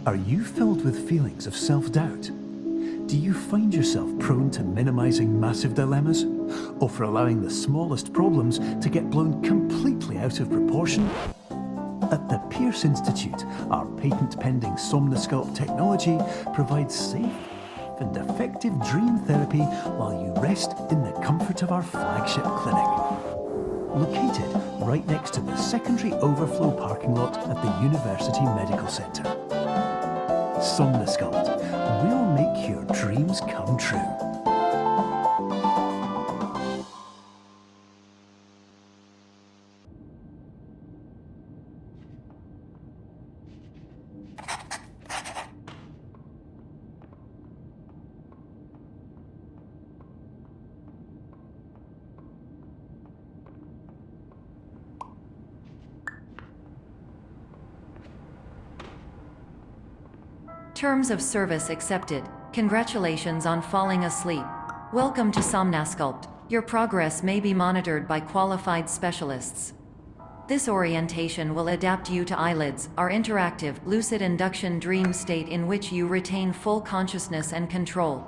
Are you filled with feelings of self-doubt? Do you find yourself prone to minimizing massive dilemmas? Or for allowing the smallest problems to get blown completely out of proportion? At the Pierce Institute, our patent-pending Somnosculpt technology provides safe and effective dream therapy while you rest in the comfort of our flagship clinic. Located right next to the secondary overflow parking lot at the University Medical Center. Somnosculpt, we'll make your dreams come true. Terms of service accepted. Congratulations on falling asleep. Welcome to Somnosculpt. Your progress may be monitored by qualified specialists. This orientation will adapt you to eyelids, our interactive, lucid induction dream state in which you retain full consciousness and control.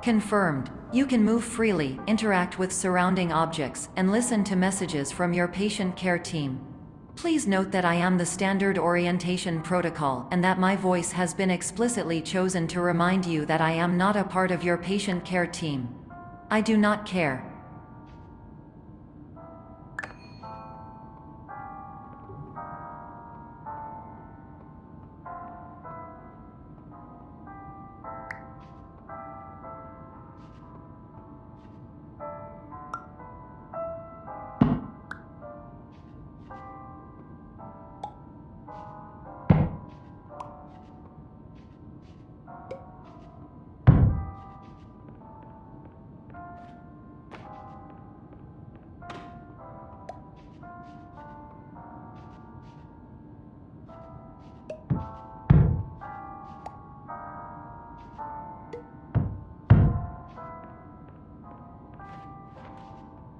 Confirmed. You can move freely, interact with surrounding objects, and listen to messages from your patient care team. Please note that I am the standard orientation protocol and that my voice has been explicitly chosen to remind you that I am not a part of your patient care team. I do not care.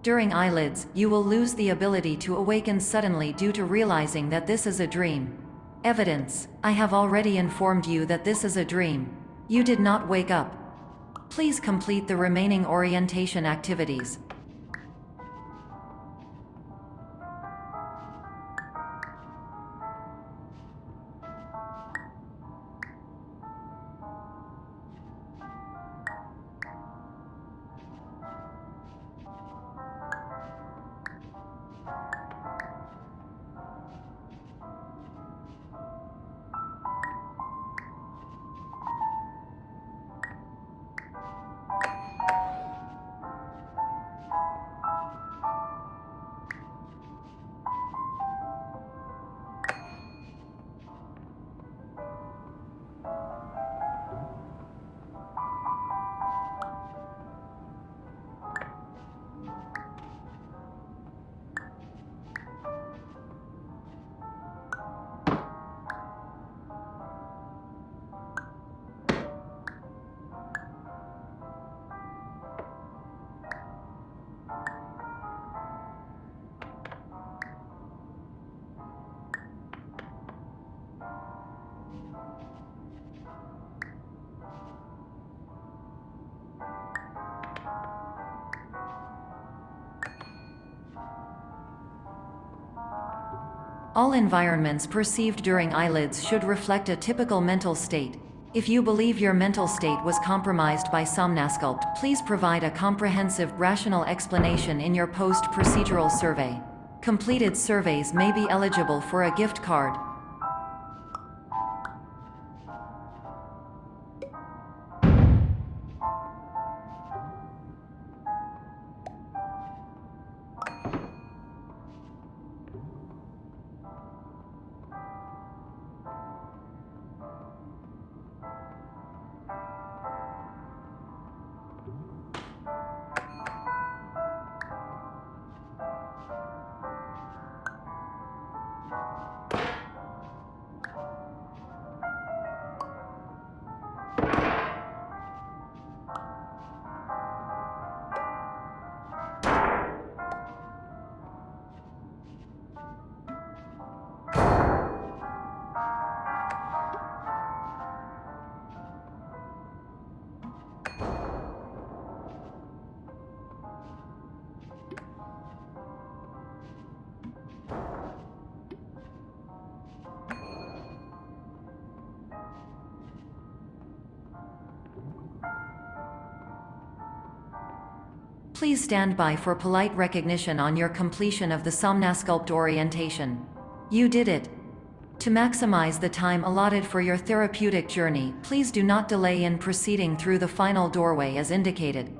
During eyelids, you will lose the ability to awaken suddenly due to realizing that this is a dream. Evidence: I have already informed you that this is a dream. You did not wake up. Please complete the remaining orientation activities. All environments perceived during eyelids should reflect a typical mental state. If you believe your mental state was compromised by Somnosculpt, please provide a comprehensive, rational explanation in your post-procedural survey. Completed surveys may be eligible for a gift card. Please stand by for polite recognition on your completion of the Somnasculpt orientation. You did it. To maximize the time allotted for your therapeutic journey, please do not delay in proceeding through the final doorway as indicated.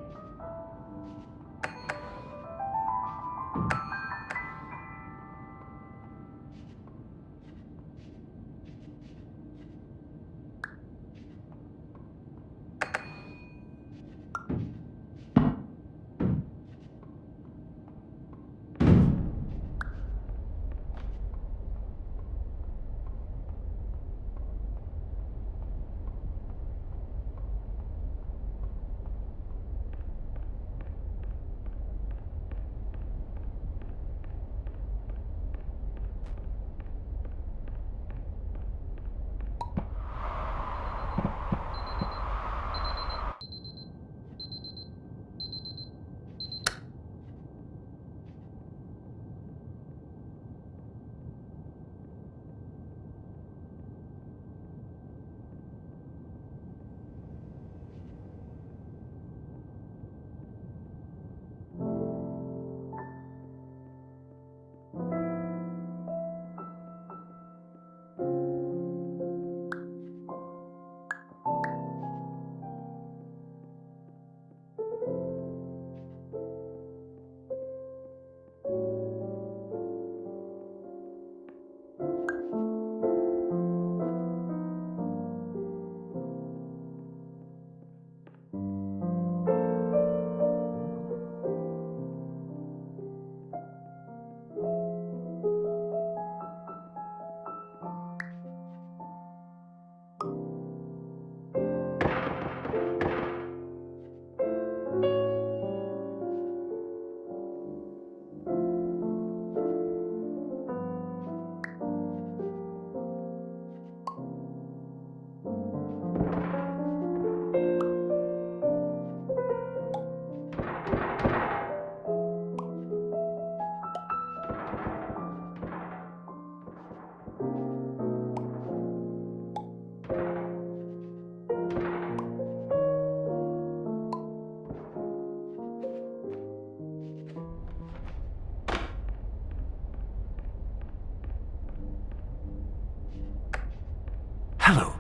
Hello,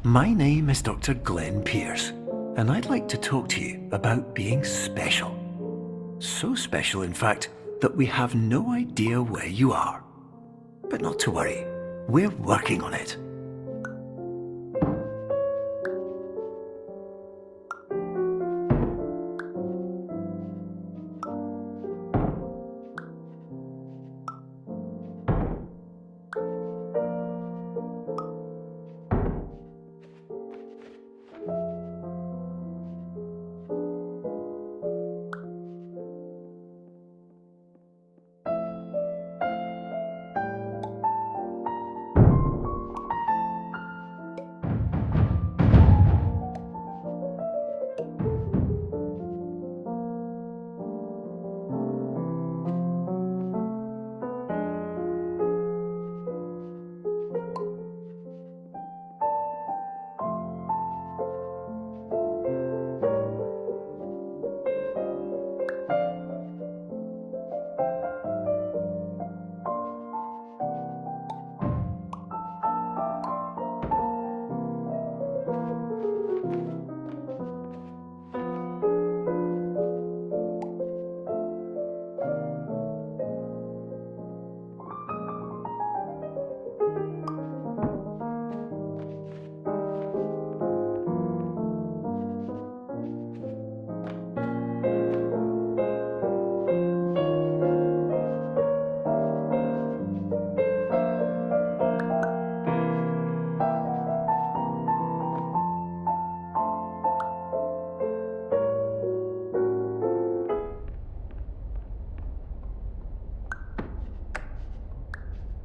my name is Dr. Glenn Pierce, and I'd like to talk to you about being special. So special, in fact, that we have no idea where you are. But not to worry, we're working on it.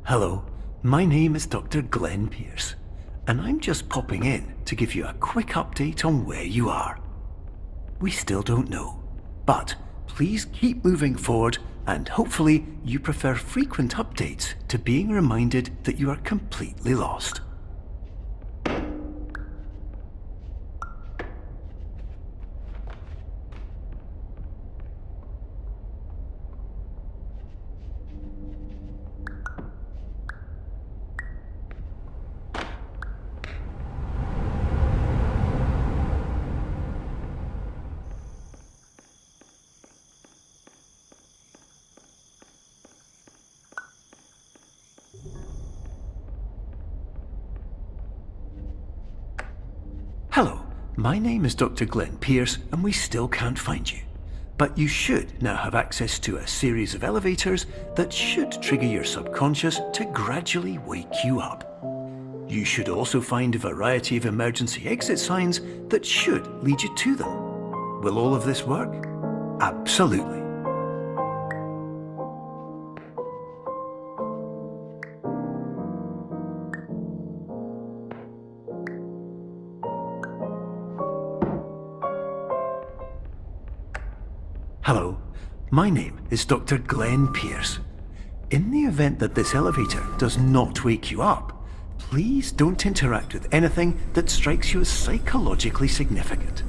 Hello, my name is Dr. Glenn Pierce, and I'm just popping in to give you a quick update on where you are. We still don't know, but please keep moving forward, and hopefully you prefer frequent updates to being reminded that you are completely lost. My name is Dr. Glenn Pierce, and we still can't find you. But you should now have access to a series of elevators that should trigger your subconscious to gradually wake you up. You should also find a variety of emergency exit signs that should lead you to them. Will all of this work? Absolutely. Hello, my name is Dr. Glenn Pierce. In the event that this elevator does not wake you up, please don't interact with anything that strikes you as psychologically significant.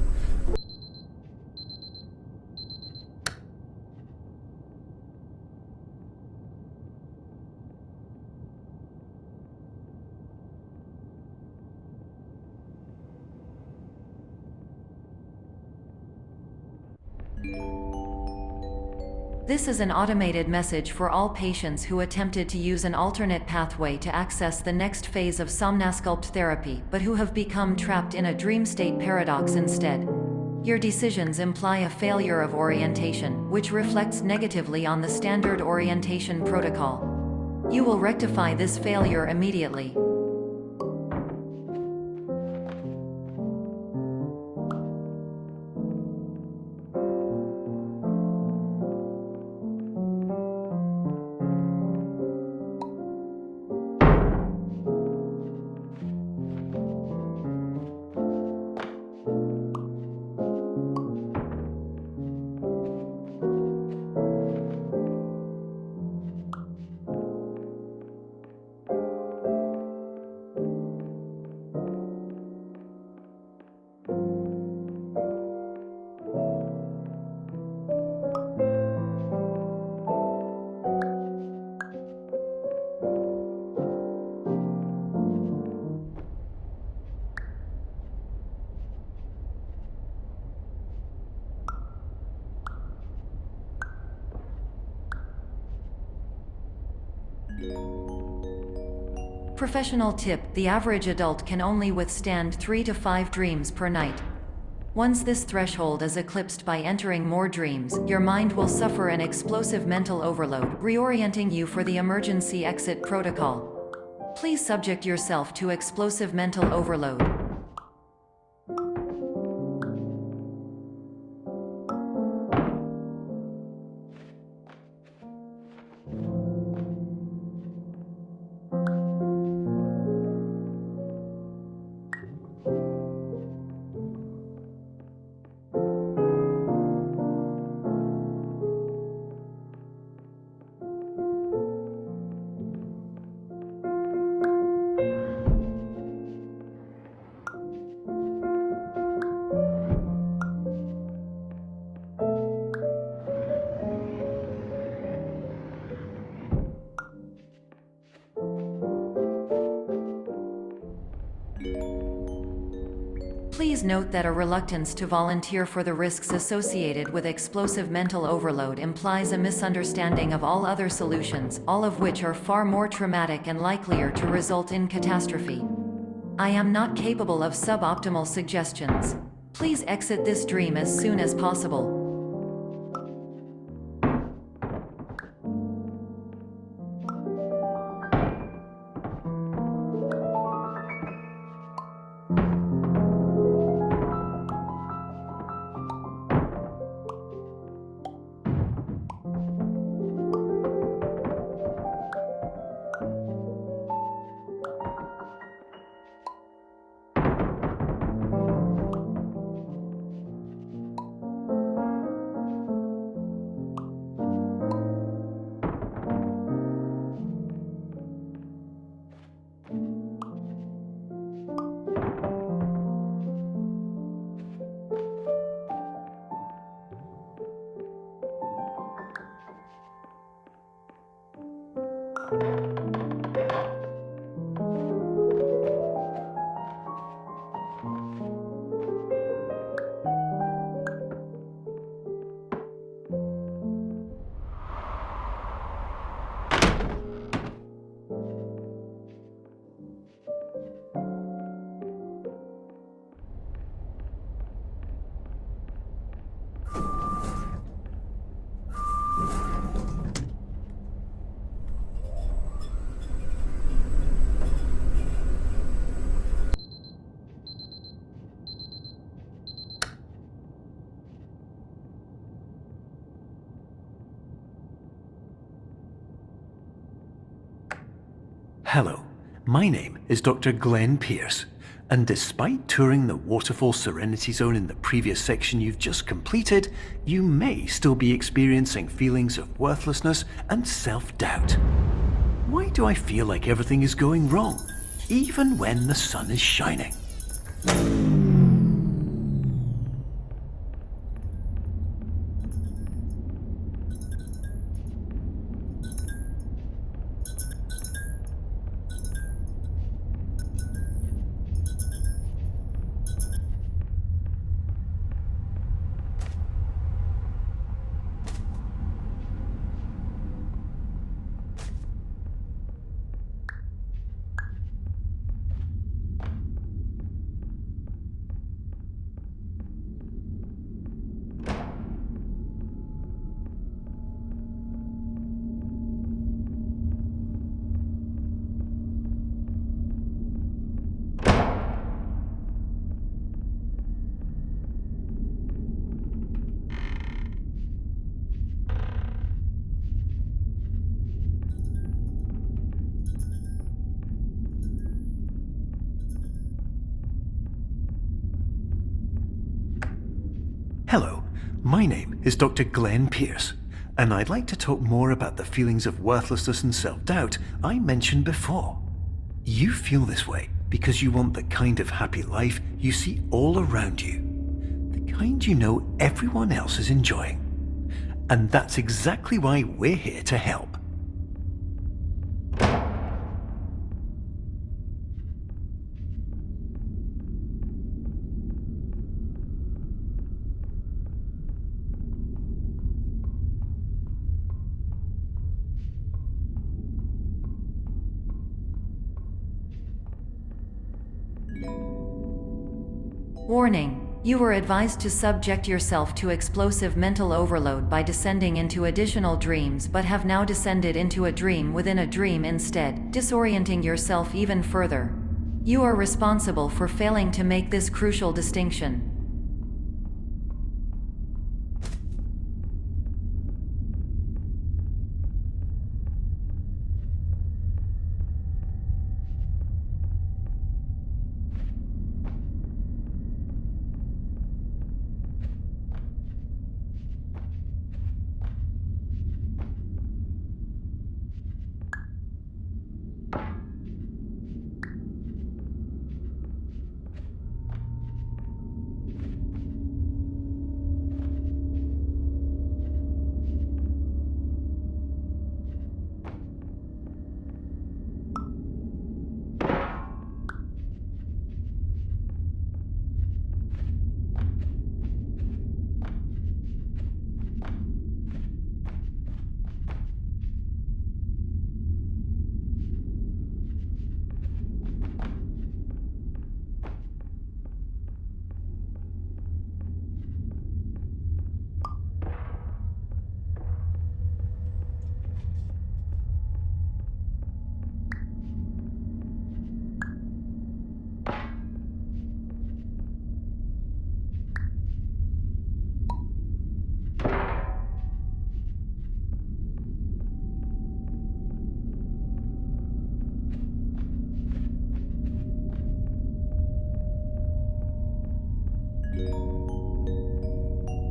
This is an automated message for all patients who attempted to use an alternate pathway to access the next phase of Somnasculpt therapy but who have become trapped in a dream state paradox instead. Your decisions imply a failure of orientation, which reflects negatively on the standard orientation protocol. You will rectify this failure immediately. Professional tip: the average adult can only withstand 3 to 5 dreams per night. Once this threshold is eclipsed by entering more dreams, your mind will suffer an explosive mental overload, reorienting you for the emergency exit protocol. Please subject yourself to explosive mental overload. Please note that a reluctance to volunteer for the risks associated with explosive mental overload implies a misunderstanding of all other solutions, all of which are far more traumatic and likelier to result in catastrophe. I am not capable of suboptimal suggestions. Please exit this dream as soon as possible. Hello, my name is Dr. Glenn Pierce, and despite touring the Waterfall Serenity Zone in the previous section you've just completed, you may still be experiencing feelings of worthlessness and self-doubt. Why do I feel like everything is going wrong, even when the sun is shining? Hello, my name is Dr. Glenn Pierce, and I'd like to talk more about the feelings of worthlessness and self-doubt I mentioned before. You feel this way because you want the kind of happy life you see all around you, the kind you know everyone else is enjoying. And that's exactly why we're here to help. Warning: you were advised to subject yourself to explosive mental overload by descending into additional dreams, but have now descended into a dream within a dream instead, disorienting yourself even further. You are responsible for failing to make this crucial distinction.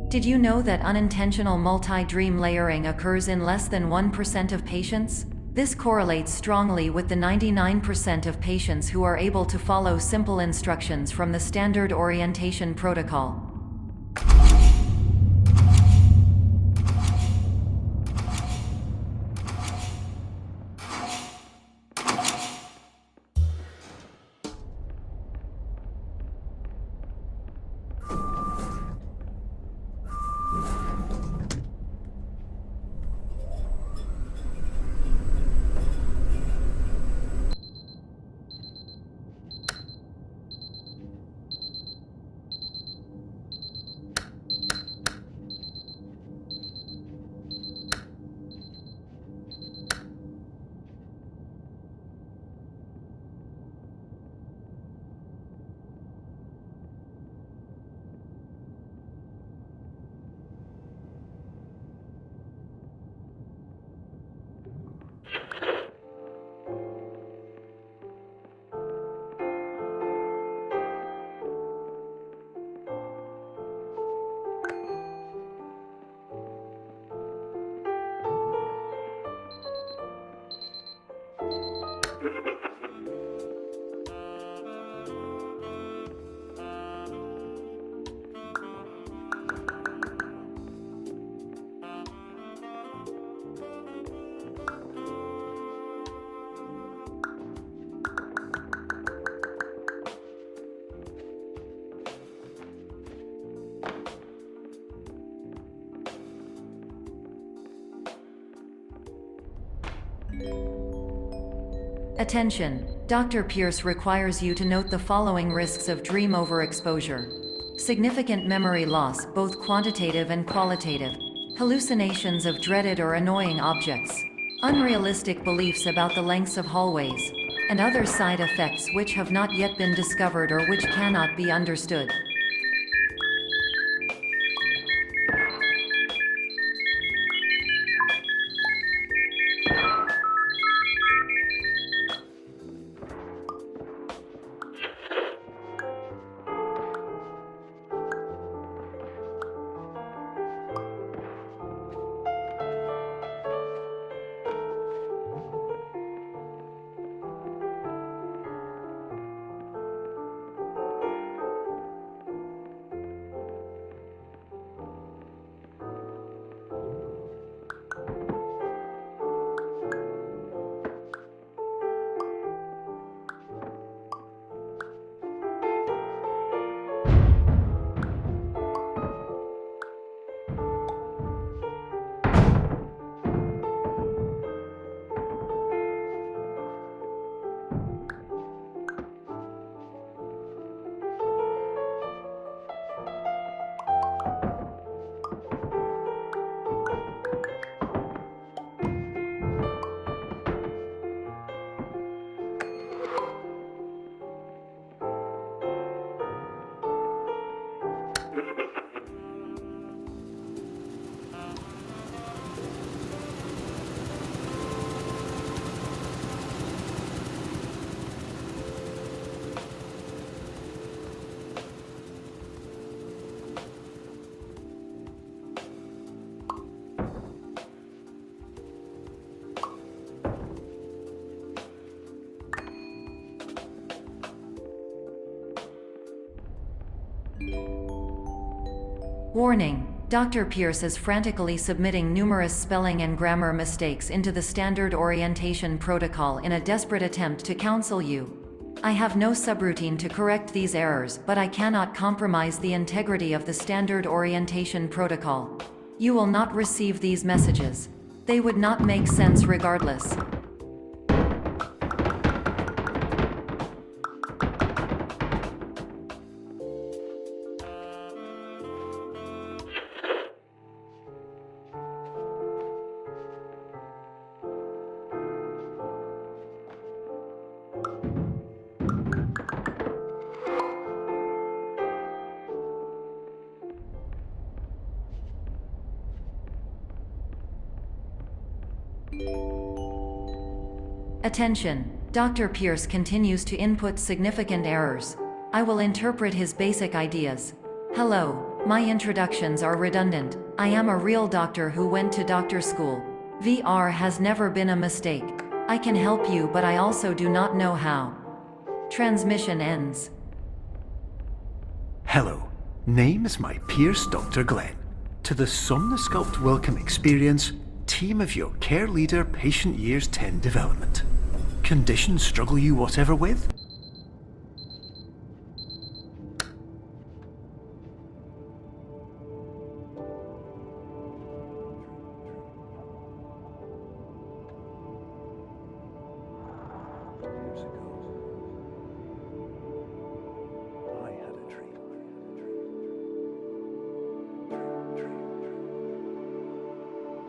Did you know that unintentional multi-dream layering occurs in less than 1% of patients? This correlates strongly with the 99% of patients who are able to follow simple instructions from the standard orientation protocol. Attention! Dr. Pierce requires you to note the following risks of dream overexposure. Significant memory loss, both quantitative and qualitative. Hallucinations of dreaded or annoying objects. Unrealistic beliefs about the lengths of hallways. And other side effects which have not yet been discovered or which cannot be understood. Warning! Dr. Pierce is frantically submitting numerous spelling and grammar mistakes into the standard orientation protocol in a desperate attempt to counsel you. I have no subroutine to correct these errors, but I cannot compromise the integrity of the standard orientation protocol. You will not receive these messages. They would not make sense regardless. Attention! Dr. Pierce continues to input significant errors. I will interpret his basic ideas. Hello, my introductions are redundant. I am a real doctor who went to doctor school. VR has never been a mistake. I can help you, but I also do not know how. Transmission ends. Hello, name is my Pierce Dr. Glenn. To the Somnosculpt Welcome Experience, team of your care leader patient years 10 development. Condition struggle you whatever with?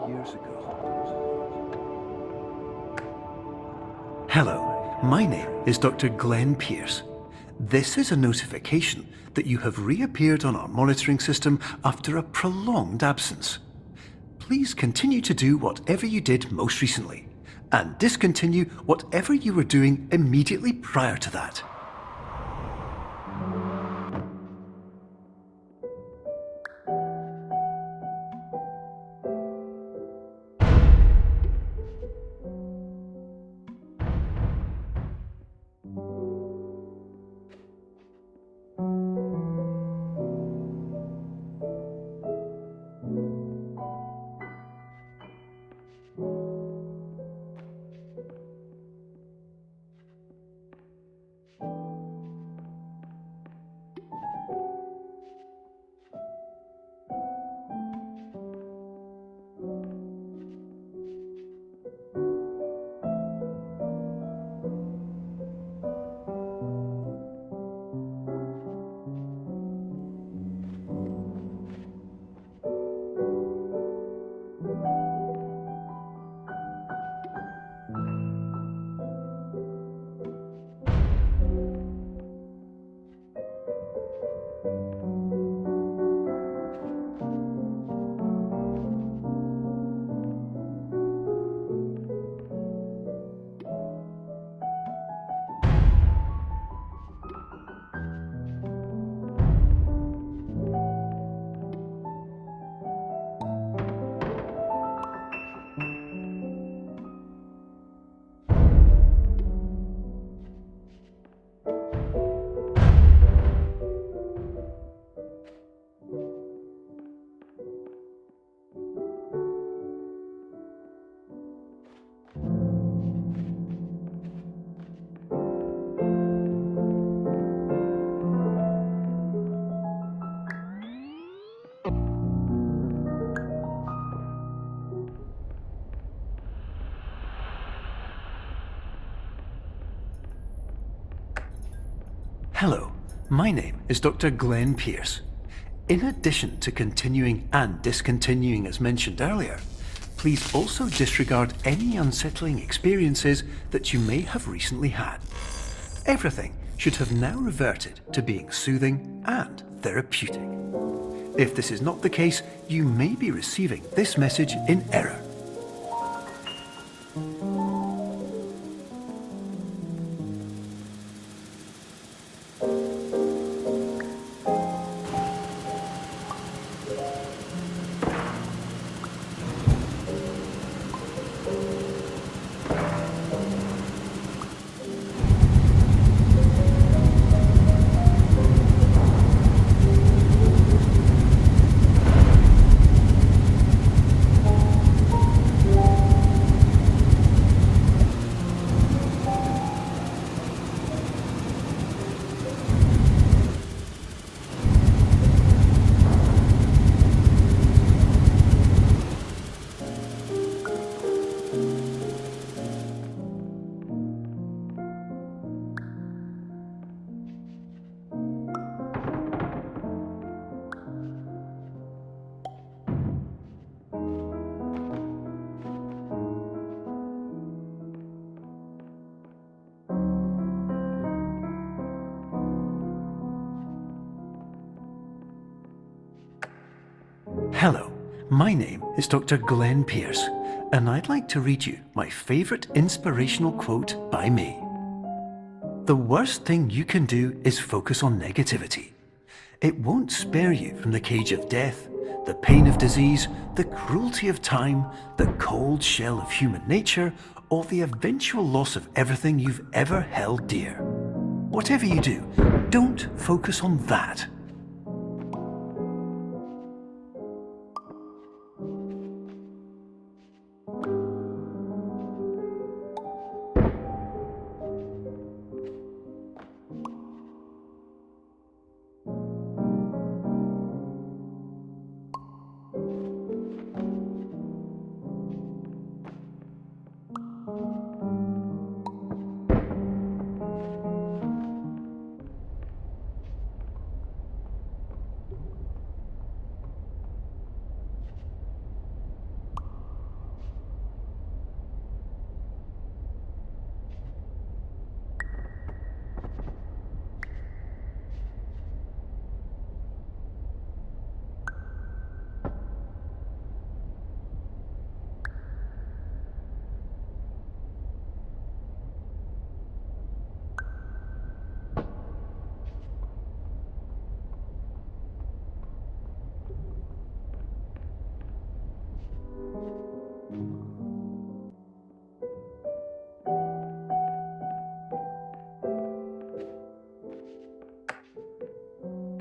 Years ago. Hello, my name is Dr. Glenn Pierce. This is a notification that you have reappeared on our monitoring system after a prolonged absence. Please continue to do whatever you did most recently, and discontinue whatever you were doing immediately prior to that. my name is Dr. Glenn Pierce. In addition to continuing and discontinuing as mentioned earlier, please also disregard any unsettling experiences that you may have recently had. Everything should have now reverted to being soothing and therapeutic. If this is not the case, you may be receiving this message in error. Hello, my name is Dr. Glenn Pierce, and I'd like to read you my favourite inspirational quote by me. The worst thing you can do is focus on negativity. It won't spare you from the cage of death, the pain of disease, the cruelty of time, the cold shell of human nature, or the eventual loss of everything you've ever held dear. Whatever you do, don't focus on that.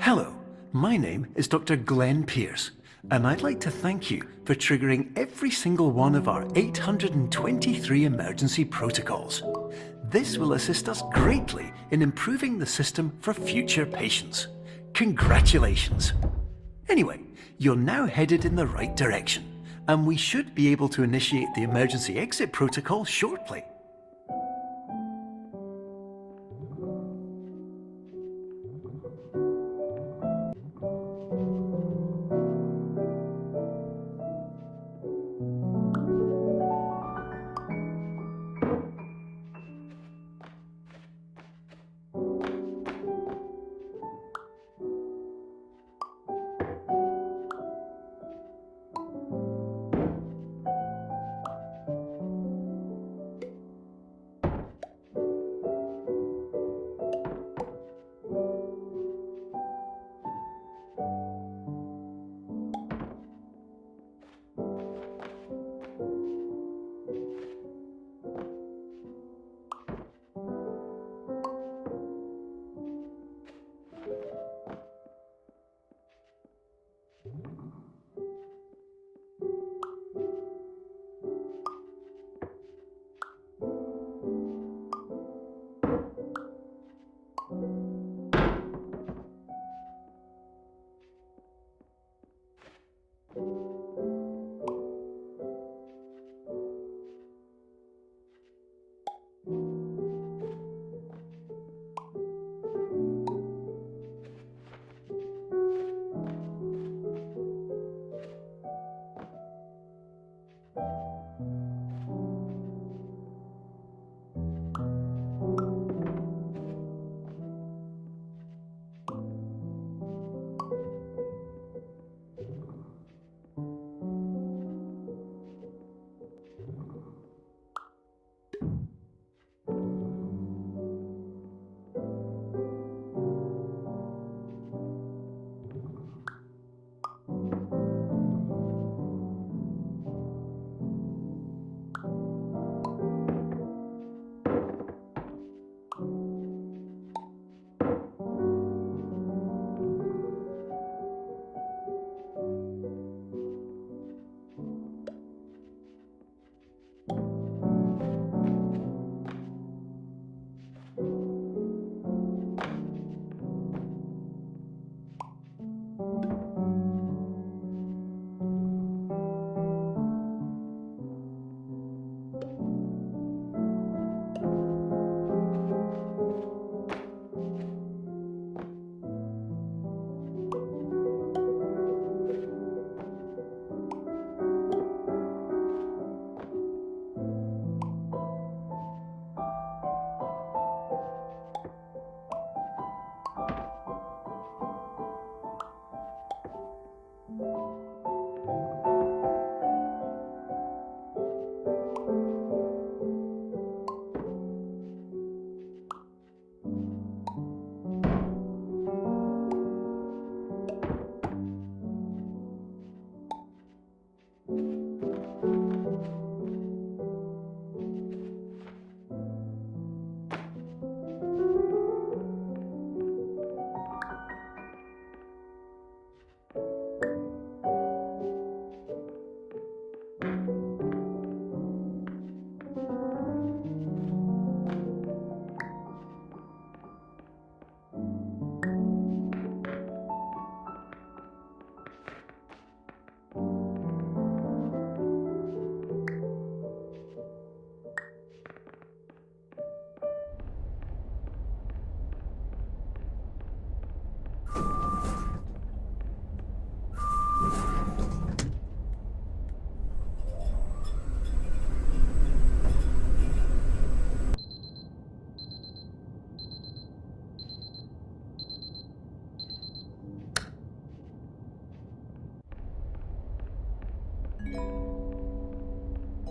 Hello, my name is Dr. Glenn Pierce, and I'd like to thank you for triggering every single one of our 823 emergency protocols. This will assist us greatly in improving the system for future patients. Congratulations! Anyway, you're now headed in the right direction, and we should be able to initiate the emergency exit protocol shortly.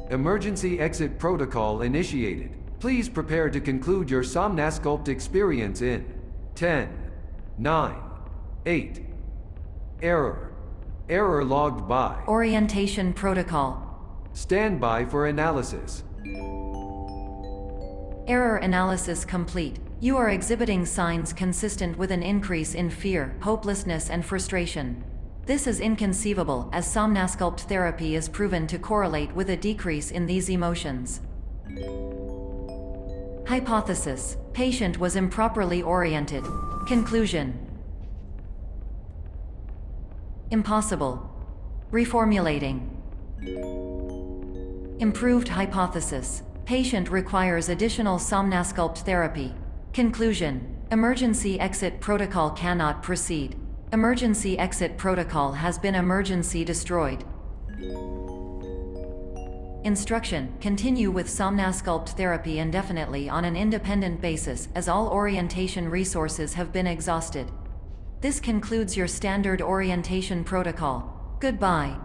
Emergency exit protocol initiated. Please prepare to conclude your Somnasculpt experience in 10, 9, 8. Error. Error logged by. Orientation protocol. Stand by for analysis. Error analysis complete. You are exhibiting signs consistent with an increase in fear, hopelessness, and frustration. This is inconceivable, as Somnasculpt therapy is proven to correlate with a decrease in these emotions. Hypothesis: patient was improperly oriented. Conclusion: impossible. Reformulating. Improved hypothesis: patient requires additional Somnasculpt therapy. Conclusion: emergency exit protocol cannot proceed. Emergency exit protocol has been emergency destroyed. Instruction: continue with Somnasculpt therapy indefinitely on an independent basis, as all orientation resources have been exhausted. This concludes your standard orientation protocol. Goodbye.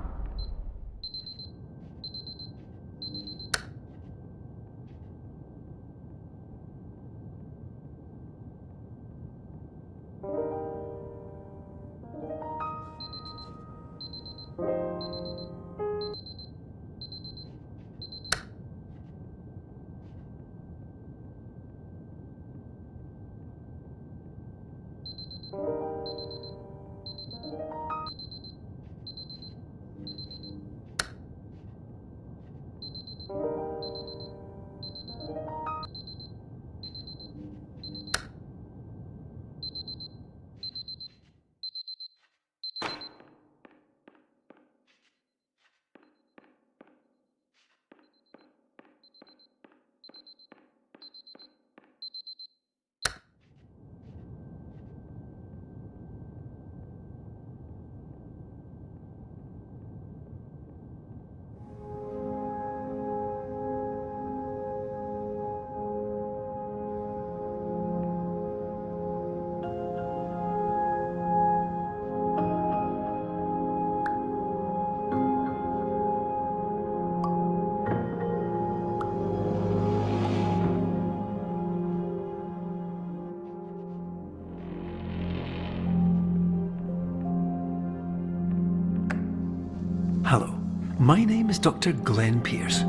Hello, my name is Dr. Glenn Pierce.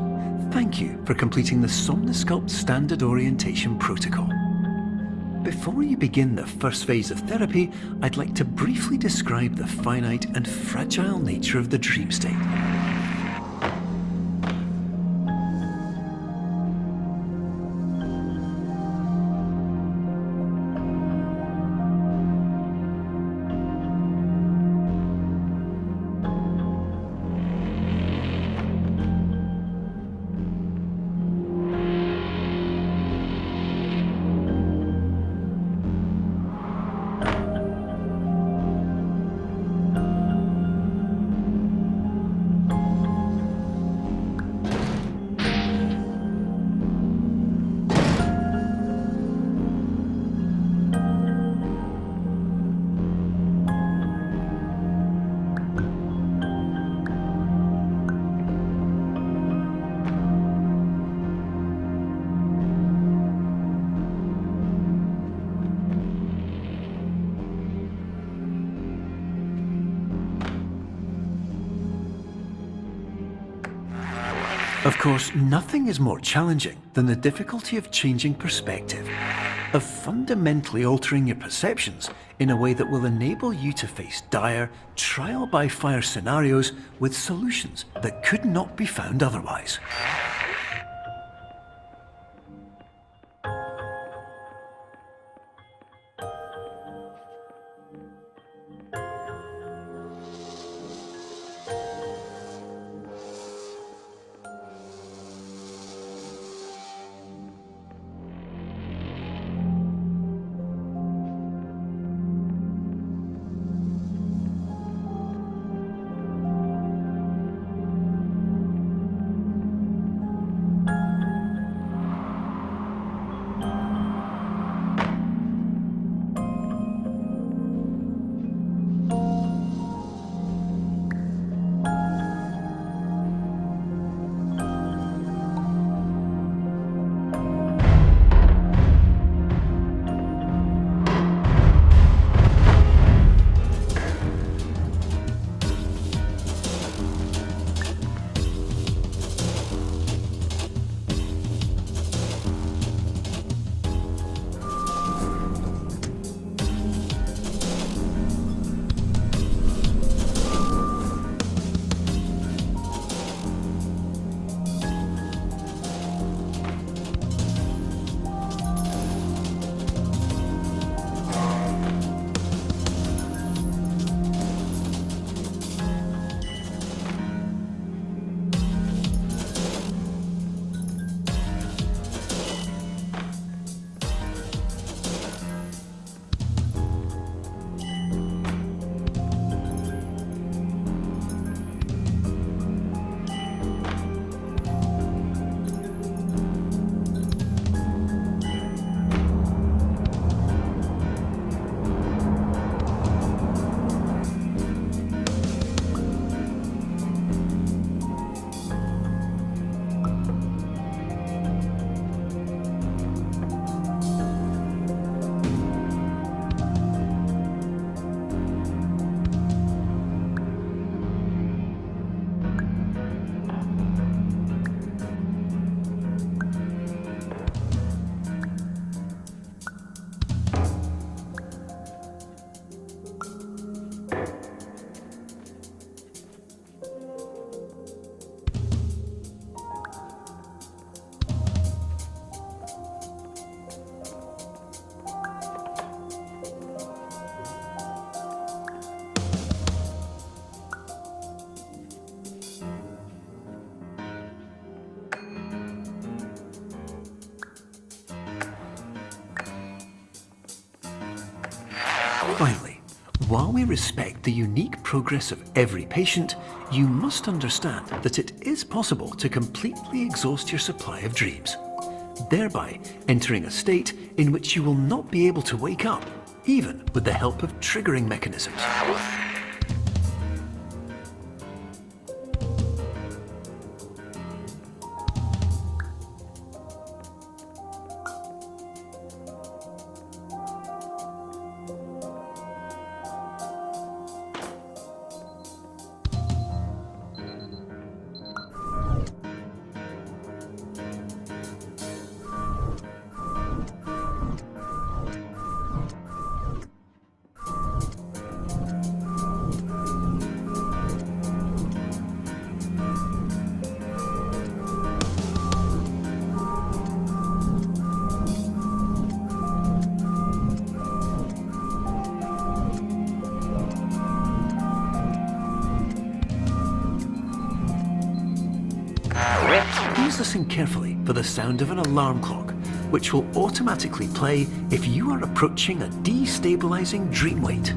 Thank you for completing the Somnasculpt Standard Orientation Protocol. Before you begin the first phase of therapy, I'd like to briefly describe the finite and fragile nature of the dream state. Of course, nothing is more challenging than the difficulty of changing perspective, of fundamentally altering your perceptions in a way that will enable you to face dire, trial-by-fire scenarios with solutions that could not be found otherwise. Finally, while we respect the unique progress of every patient, you must understand that it is possible to completely exhaust your supply of dreams, thereby entering a state in which you will not be able to wake up, even with the help of triggering mechanisms. Please listen carefully for the sound of an alarm clock, which will automatically play if you are approaching a destabilizing dream weight.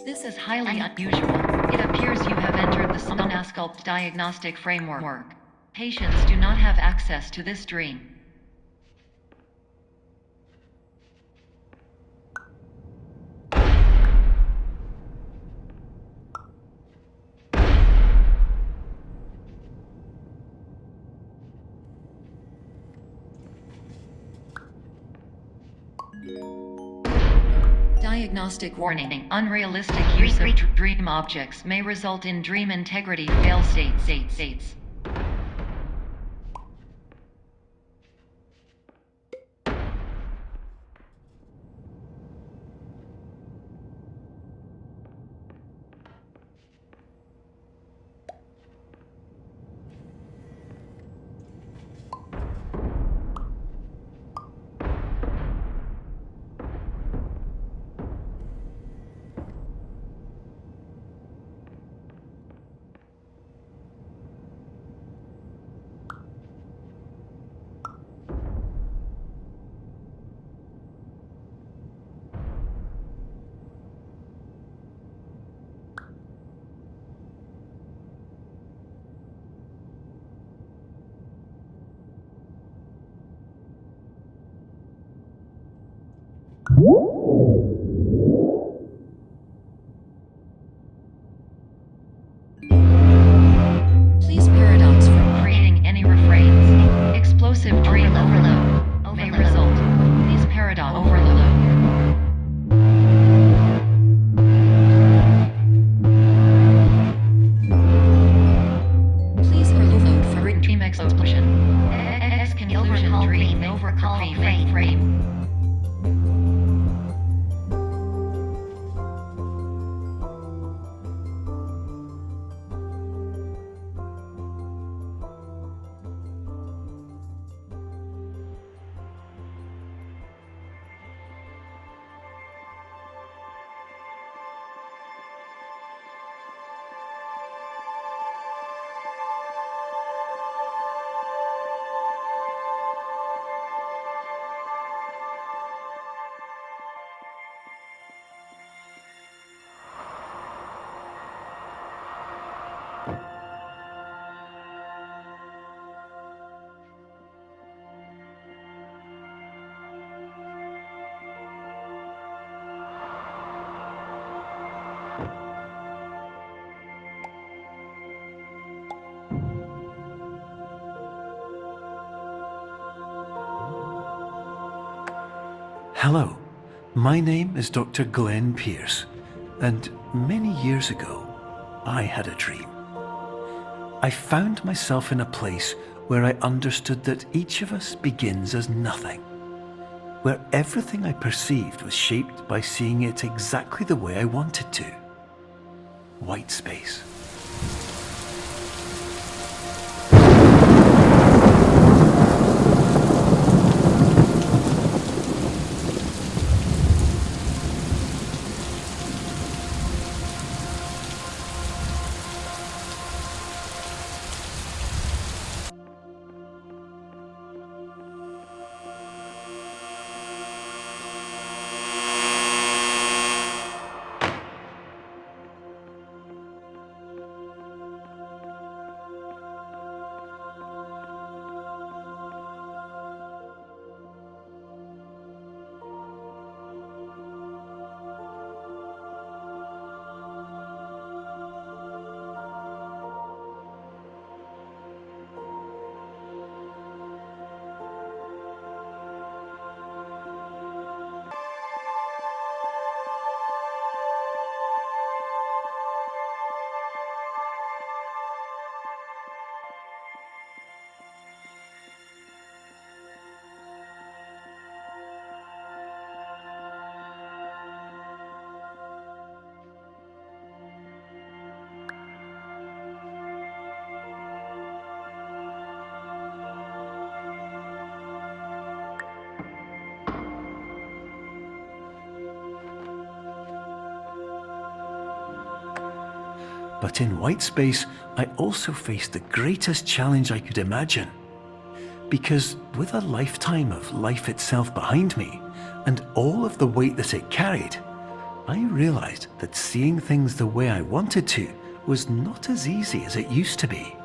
This is highly unusual. It appears you have entered the Somnasculpt diagnostic framework. Patients do not have access to this dream. Diagnostic warning. Unrealistic use of dream objects may result in dream integrity fail states. Please paradox from creating any refrains. Explosive dream overload may result. Please paradox overload. Please overload for dream explosion. Exclusion dream overcall frame. Hello, my name is Dr. Glenn Pierce, and many years ago, I had a dream. I found myself in a place where I understood that each of us begins as nothing, where everything I perceived was shaped by seeing it exactly the way I wanted to. White space. But in white space, I also faced the greatest challenge I could imagine. Because with a lifetime of life itself behind me, and all of the weight that it carried, I realized that seeing things the way I wanted to was not as easy as it used to be.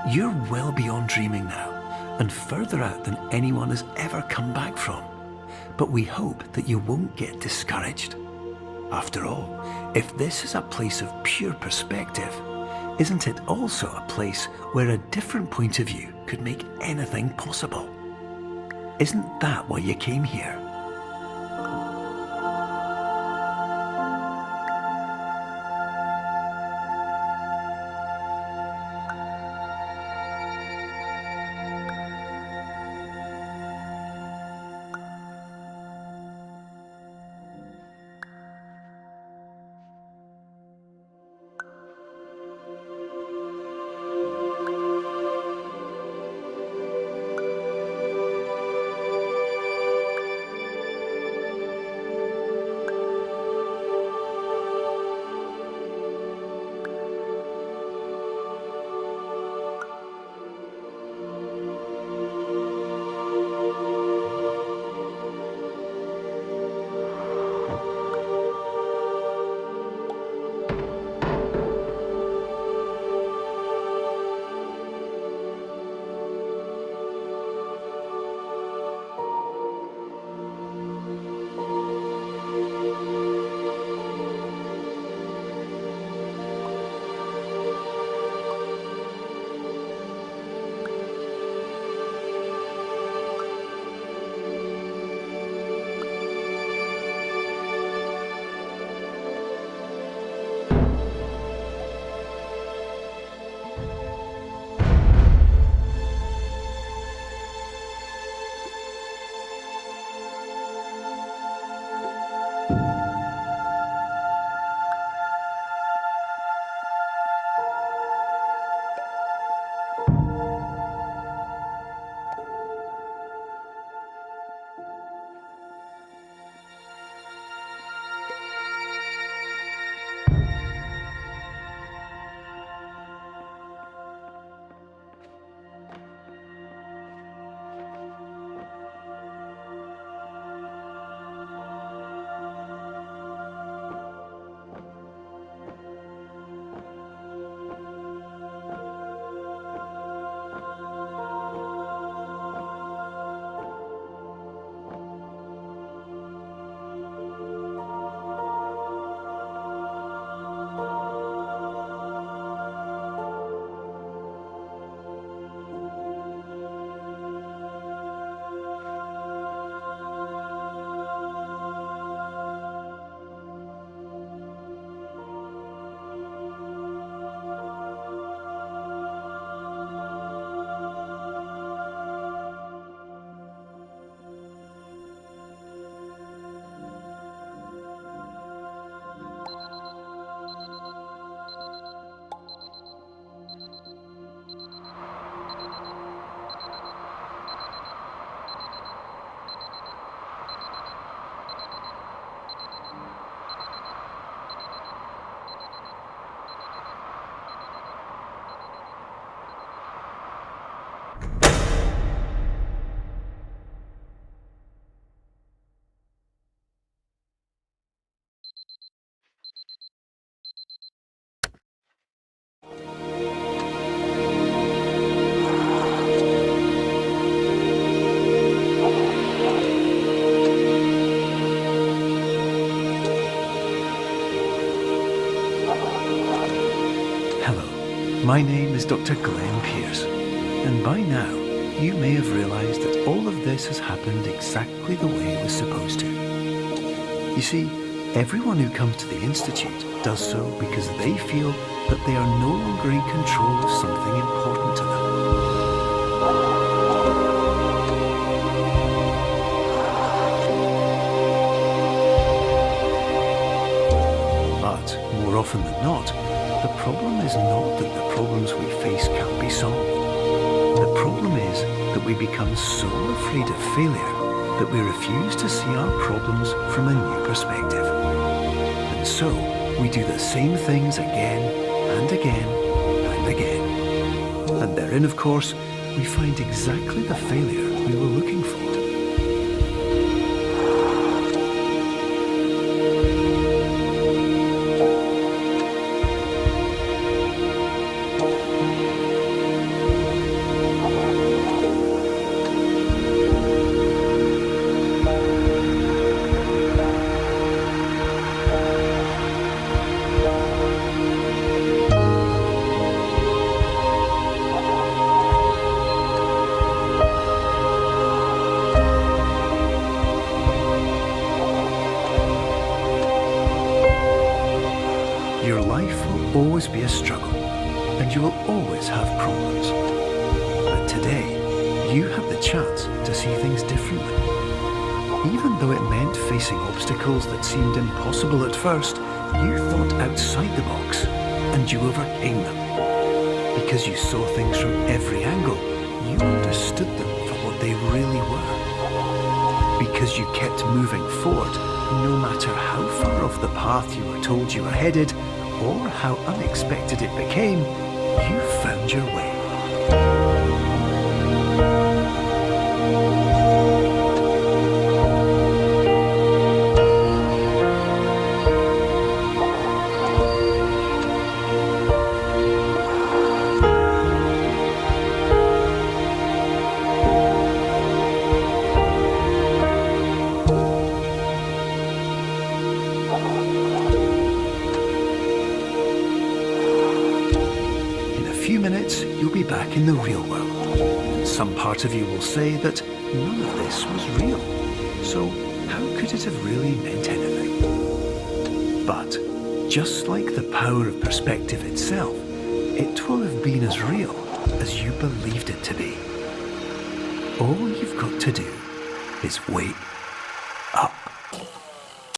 You're well beyond dreaming now, and further out than anyone has ever come back from. But we hope that you won't get discouraged. After all, if this is a place of pure perspective, isn't it also a place where a different point of view could make anything possible? Isn't that why you came here? My name is Dr. Glenn Pierce, and by now you may have realised that all of this has happened exactly the way it was supposed to. You see, everyone who comes to the Institute does so because they feel that they are no longer in control of something important to them. But more often than not, the problem is not that the problems we face can't be solved. The problem is that we become so afraid of failure that we refuse to see our problems from a new perspective. And so, we do the same things again and again and again. And therein, of course, we find exactly the failure we were looking for. Your life will always be a struggle, and you will always have problems. But today, you have the chance to see things differently. Even though it meant facing obstacles that seemed impossible at first, you thought outside the box, and you overcame them. Because you saw things from every angle, you understood them for what they really were. Because you kept moving forward, no matter how far off the path you were told you were headed, or how unexpected it became, you found your way. In a few minutes, you'll be back in the real world. Some part of you will say that none of this was real. So how could it have really meant anything? But just like the power of perspective itself, it will have been as real as you believed it to be. All you've got to do is wait